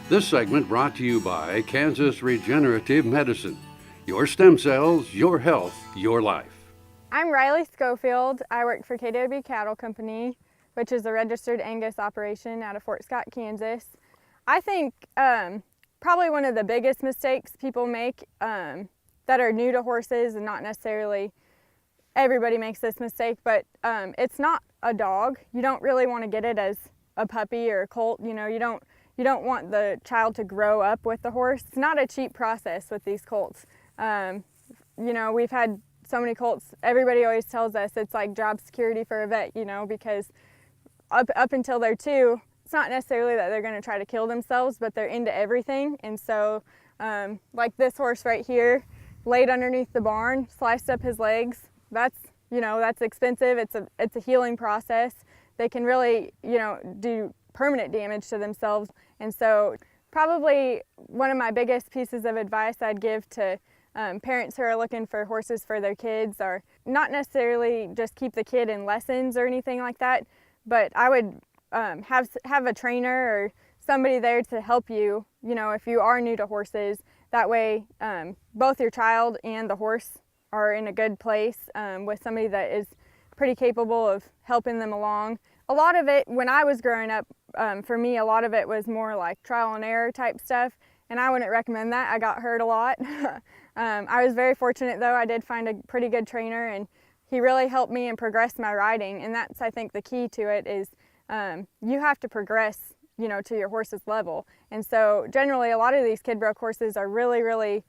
This segment brought to you by Kansas Regenerative Medicine. Your stem cells, your health, your life. I'm Riley Scofield. I work for KW Cattle Company, which is a registered Angus operation out of Fort Scott, Kansas. I think probably one of the biggest mistakes people make that are new to horses, and not necessarily everybody makes this mistake, but it's not a dog. You don't really want to get it as a puppy or a colt. You know, you don't want the child to grow up with the horse. It's not a cheap process with these colts. You know, we've had so many colts. Everybody always tells us it's like job security for a vet, you know, because up until they're 2, it's not necessarily that they're going to try to kill themselves, but they're into everything. And so like this horse right here, laid underneath the barn, sliced up his legs. That's, you know, that's expensive. It's a healing process. They can really, you know, do permanent damage to themselves. And so probably one of my biggest pieces of advice I'd give to parents who are looking for horses for their kids are not necessarily just keep the kid in lessons or anything like that, but I would have a trainer or somebody there to help you, you know, if you are new to horses. That way both your child and the horse are in a good place with somebody that is pretty capable of helping them along. A lot of it, when I was growing up, for me, a lot of it was more like trial and error type stuff, and I wouldn't recommend that. I got hurt a lot. I was very fortunate though. I did find a pretty good trainer, and he really helped me and progress my riding, and that's, I think, the key to it is you have to progress, you know, to your horse's level. And so generally a lot of these kid broke horses are really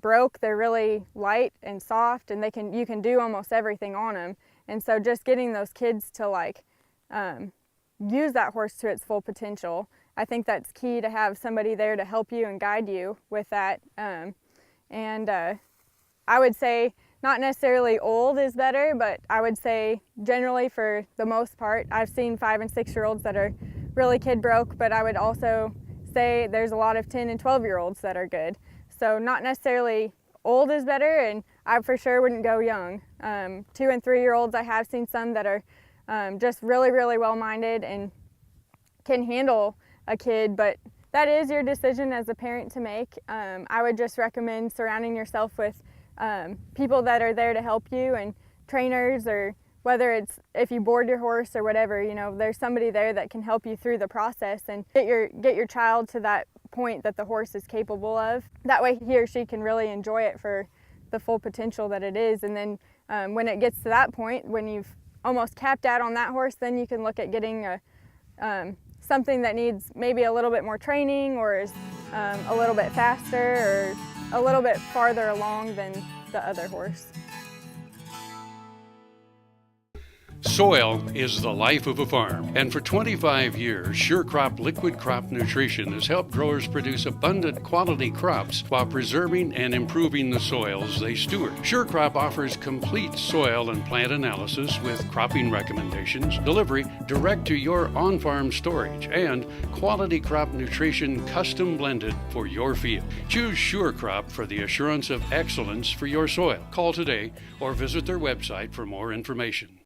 broke. They're really light and soft, and you can do almost everything on them. And so just getting those kids to like use that horse to its full potential, I think that's key, to have somebody there to help you and guide you with that. I would say not necessarily old is better, but I would say generally for the most part, I've seen 5- and 6-year-olds that are really kid broke, but I would also say there's a lot of 10- and 12-year-olds that are good. So not necessarily old is better, and I for sure wouldn't go young. 2- and 3-year-olds, I have seen some that are just really well-minded and can handle a kid, but that is your decision as a parent to make. I would just recommend surrounding yourself with people that are there to help you, and trainers, or whether it's if you board your horse or whatever, you know, there's somebody there that can help you through the process and get your child to that point that the horse is capable of. That way he or she can really enjoy it for the full potential that it is. And then when it gets to that point, when you've almost capped out on that horse, then you can look at getting something that needs maybe a little bit more training, or is a little bit faster or a little bit farther along than the other horse. Soil is the life of a farm, and for 25 years, Sure Crop Liquid Crop Nutrition has helped growers produce abundant quality crops while preserving and improving the soils they steward. Sure Crop offers complete soil and plant analysis with cropping recommendations, delivery direct to your on-farm storage, and quality crop nutrition custom blended for your field. Choose Sure Crop for the assurance of excellence for your soil. Call today or visit their website for more information.